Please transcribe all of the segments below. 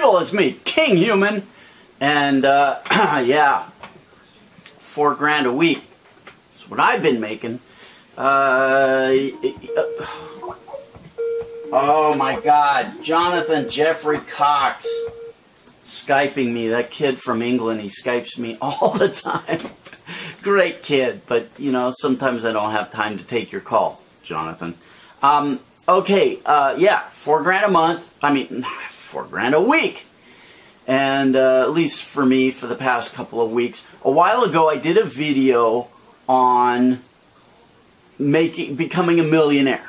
Riddle, it's me, King Human, and yeah, $4 grand a week. That's what I've been making. Oh my God, Jonathan Jeffrey Cox Skyping me. That kid from England, he Skypes me all the time. Great kid, but you know, sometimes I don't have time to take your call, Jonathan. Okay, yeah, $4 grand a month. I mean, $4 grand a week. And at least for me, for the past couple of weeks. A while ago, I did a video on becoming a millionaire.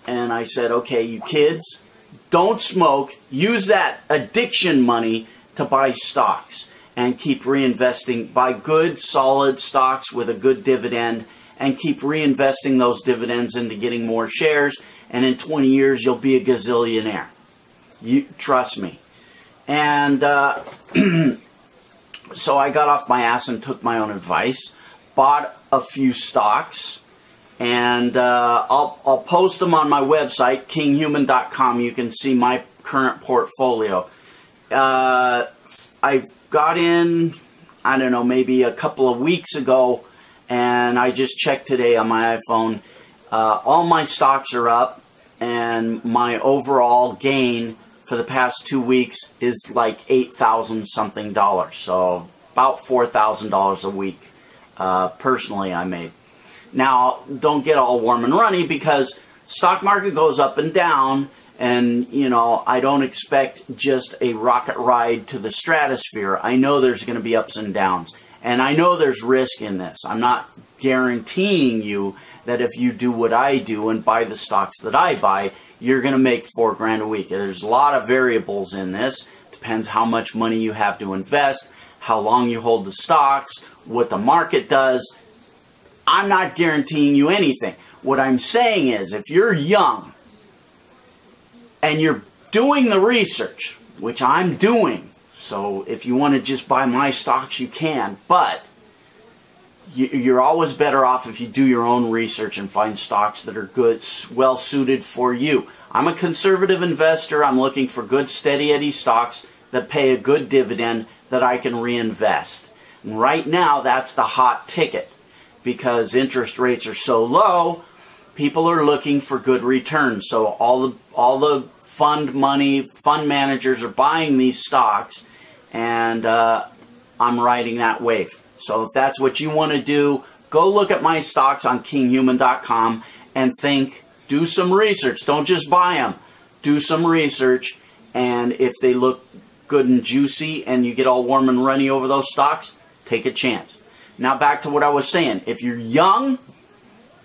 And I said, okay, you kids, don't smoke. Use that addiction money to buy stocks and keep reinvesting. Buy good, solid stocks with a good dividend and keep reinvesting those dividends into getting more shares. And in 20 years, you'll be a gazillionaire. You trust me. And so I got off my ass and took my own advice. Bought a few stocks. And I'll post them on my website, kinghuman.com. You can see my current portfolio. I got in, I don't know, maybe a couple of weeks ago. And I just checked today on my iPhone. All my stocks are up. And my overall gain for the past 2 weeks is like $8,000 something. So about $4,000 a week. Personally, I made. Now, don't get all warm and runny because stock market goes up and down, and, you know, I don't expect just a rocket ride to the stratosphere. I know there's going to be ups and downs, and I know there's risk in this. I'm not guaranteeing you that if you do what I do and buy the stocks that I buy, you're going to make $4 grand a week. There's a lot of variables in this. Depends how much money you have to invest, how long you hold the stocks, what the market does. I'm not guaranteeing you anything. What I'm saying is, if you're young and you're doing the research, which I'm doing, so if you want to just buy my stocks, you can, but you're always better off if you do your own research and find stocks that are good, well suited for you. I'm a conservative investor. I'm looking for good, steady Eddie stocks that pay a good dividend that I can reinvest. And right now, that's the hot ticket. Because interest rates are so low, people are looking for good returns. So all the fund managers are buying these stocks, and I'm riding that wave. So if that's what you want to do, go look at my stocks on kinghuman.com and do some research. Don't just buy them. Do some research, and if they look good and juicy and you get all warm and runny over those stocks, take a chance. Now back to what I was saying. If you're young,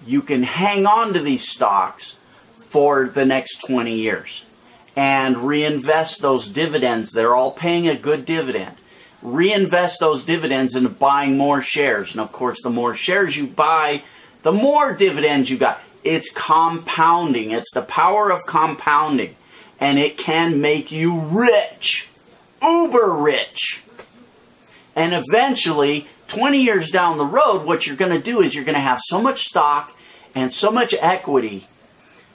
you can hang on to these stocks for the next 20 years and reinvest those dividends. They're all paying a good dividend. Reinvest those dividends into buying more shares. And of course, the more shares you buy, the more dividends you got. It's compounding. It's the power of compounding. And it can make you rich. Uber rich. And eventually, 20 years down the road, what you're going to do is you're going to have so much stock and so much equity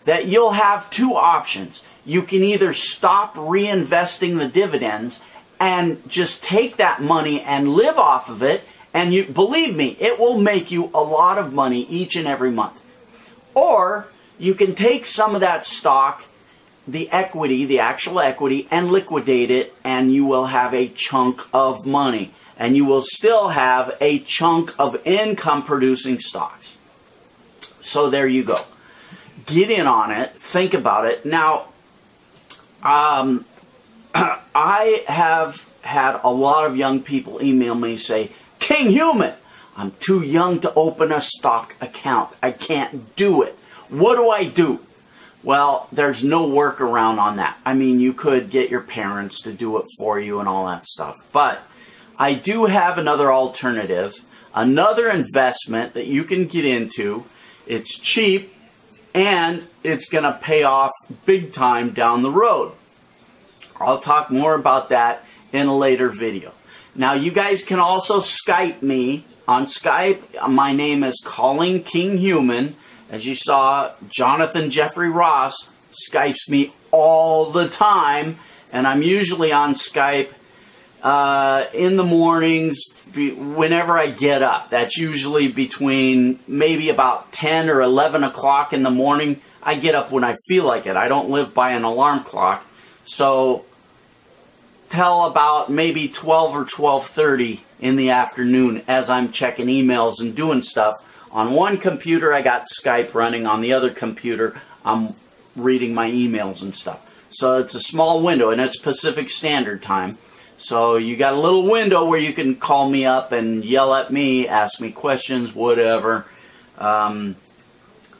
that you'll have two options. You can either stop reinvesting the dividends and just take that money and live off of it, and you believe me, it will make you a lot of money each and every month. Or you can take some of that stock, the equity, the actual equity, and liquidate it, and you will have a chunk of money. And you will still have a chunk of income-producing stocks. So there you go. Get in on it. Think about it. Now, I have had a lot of young people email me and say, King Human, I'm too young to open a stock account. I can't do it. What do I do? Well, there's no workaround on that. I mean, you could get your parents to do it for you and all that stuff. But I do have another alternative, another investment that you can get into. It's cheap, and it's going to pay off big time down the road. I'll talk more about that in a later video. Now, you guys can also Skype me. On Skype, my name is Calling King Human. As you saw, Jonathan Jeffrey Ross Skypes me all the time. And I'm usually on Skype in the mornings whenever I get up. That's usually between maybe about 10 or 11 o'clock in the morning. I get up when I feel like it. I don't live by an alarm clock. So till about maybe 12 or 12:30 in the afternoon as I'm checking emails and doing stuff. On one computer I got Skype running. On the other computer I'm reading my emails and stuff. So it's a small window, and it's Pacific Standard Time. So you got a little window where you can call me up and yell at me, ask me questions, whatever. I'm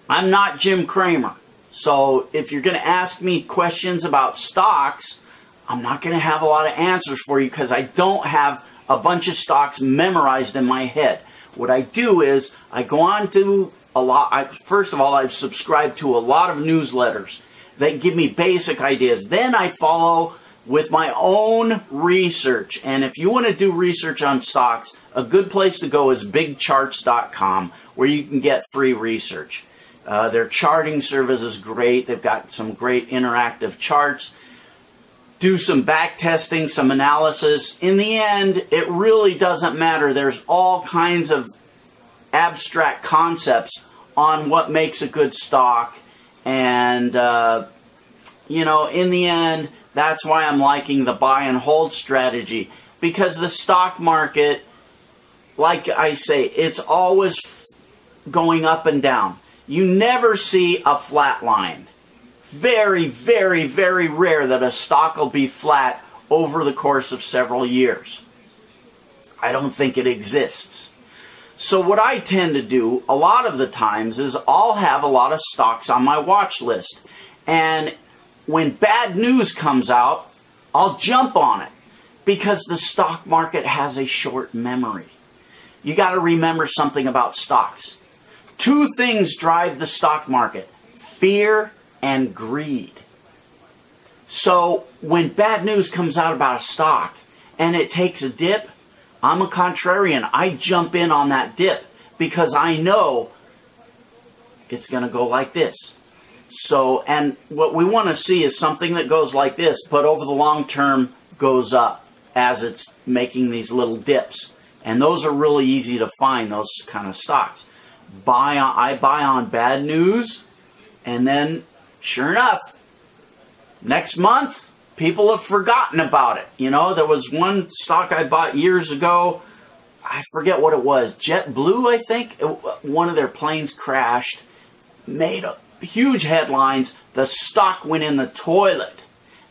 not Jim Cramer. So if you're going to ask me questions about stocks, I'm not going to have a lot of answers for you because I don't have a bunch of stocks memorized in my head. What I do is I go on to a lot. First of all, I've subscribed to a lot of newsletters that give me basic ideas. Then I follow with my own research. And if you want to do research on stocks, a good place to go is bigcharts.com, where you can get free research. Their charting service is great. They've got some great interactive charts. Do some back testing, some analysis. In the end, it really doesn't matter. There's all kinds of abstract concepts on what makes a good stock. And, you know, in the end, that's why I'm liking the buy and hold strategy. Because the stock market, like I say, it's always going up and down. You never see a flat line. Very, very, very rare that a stock will be flat over the course of several years. I don't think it exists. So what I tend to do a lot of the times is I'll have a lot of stocks on my watch list. And when bad news comes out, I'll jump on it because the stock market has a short memory. You got to remember something about stocks. Two things drive the stock market: fear and greed. So when bad news comes out about a stock and it takes a dip, I'm a contrarian. I jump in on that dip because I know it's going to go like this. So, and what we want to see is something that goes like this, but over the long term goes up as it's making these little dips. And those are really easy to find, those kind of stocks. I buy on bad news, and then sure enough, next month, people have forgotten about it. You know, there was one stock I bought years ago. I forget what it was. JetBlue, I think. One of their planes crashed. Made huge headlines. The stock went in the toilet.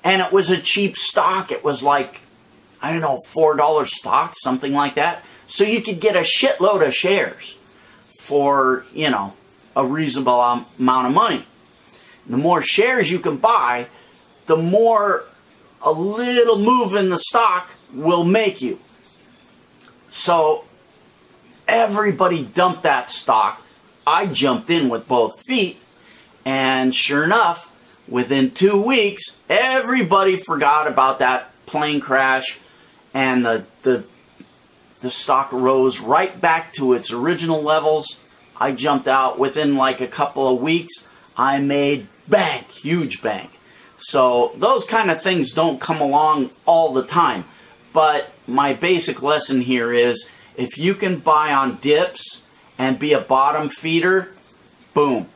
And it was a cheap stock. It was like, I don't know, $4 stock, something like that. So you could get a shitload of shares for, you know, a reasonable amount of money. The more shares you can buy, the more a little move in the stock will make you. So everybody dumped that stock. I jumped in with both feet, and sure enough, within 2 weeks, everybody forgot about that plane crash, and the stock rose right back to its original levels. I jumped out within like a couple of weeks. I made bank, huge bank. So those kind of things don't come along all the time. But my basic lesson here is if you can buy on dips and be a bottom feeder, boom.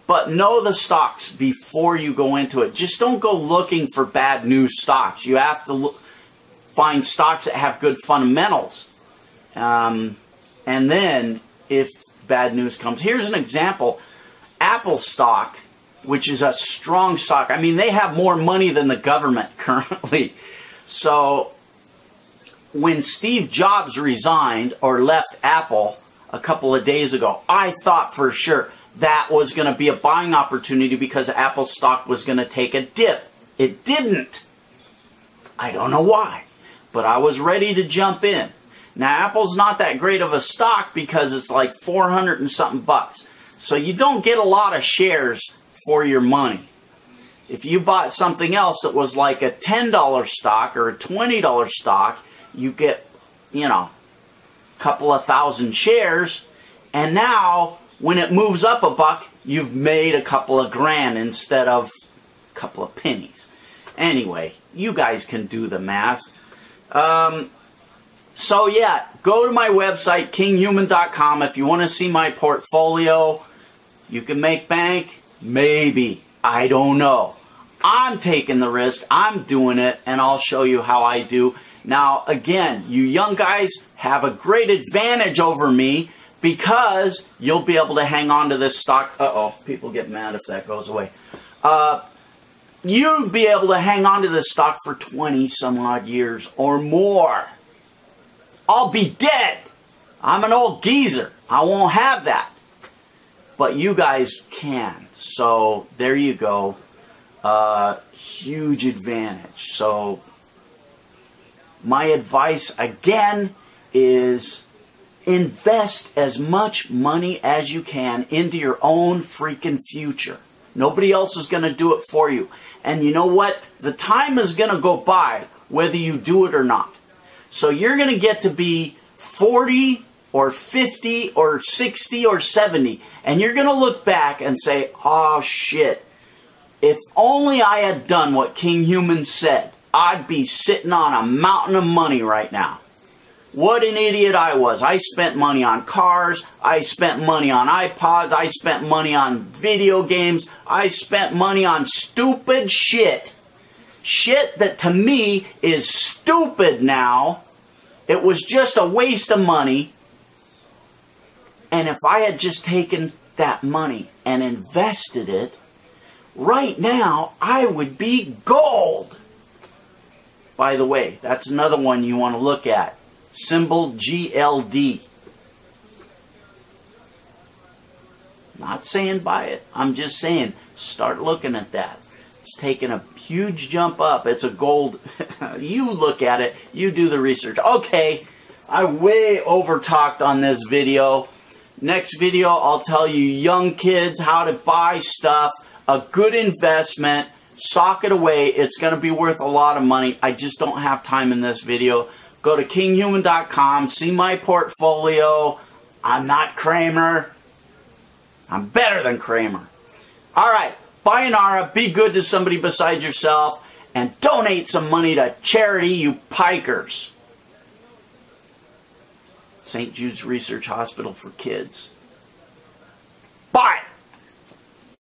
But know the stocks before you go into it. Just don't go looking for bad news stocks. You have to find stocks that have good fundamentals. And then if bad news comes, here's an example. Apple stock, which is a strong stock. I mean, they have more money than the government currently. So when Steve Jobs resigned or left Apple a couple of days ago, I thought for sure that was going to be a buying opportunity because Apple stock was going to take a dip. It didn't. I don't know why, but I was ready to jump in. Now, Apple's not that great of a stock because it's like 400 and something bucks. So you don't get a lot of shares for your money. If you bought something else that was like a $10 stock or a $20 stock, you get, you know, a couple of thousand shares. And now, when it moves up a buck, you've made a couple of grand instead of a couple of pennies. Anyway, you guys can do the math. So yeah, go to my website, kinghuman.com, if you want to see my portfolio. You can make bank? Maybe. I don't know. I'm taking the risk. I'm doing it, and I'll show you how I do. Now, again, you young guys have a great advantage over me because you'll be able to hang on to this stock. Uh-oh, people get mad if that goes away. You'll be able to hang on to this stock for 20 some odd years or more. I'll be dead. I'm an old geezer. I won't have that. But you guys can. So there you go. Huge advantage. So my advice again is invest as much money as you can into your own freaking future. Nobody else is going to do it for you. And you know what? The time is going to go by whether you do it or not. So you're going to get to be 40 or 50 or 60 or 70. And you're going to look back and say, oh shit, if only I had done what King Human said, I'd be sitting on a mountain of money right now. What an idiot I was. I spent money on cars. I spent money on iPods. I spent money on video games. I spent money on stupid shit. Shit that to me is stupid now. It was just a waste of money. And if I had just taken that money and invested it, right now I would be gold. By the way, that's another one you want to look at. Symbol GLD. Not saying buy it. I'm just saying start looking at that. It's taken a huge jump up. It's a gold. You look at it. You do the research. Okay, I way over talked on this video. Next video, I'll tell you young kids how to buy stuff. A good investment. Sock it away. It's going to be worth a lot of money. I just don't have time in this video. Go to kinghuman.com. See my portfolio. I'm not Kramer. I'm better than Kramer. Alright. Sayonara, be good to somebody besides yourself, and donate some money to charity, you pikers. St. Jude's Research Hospital for Kids.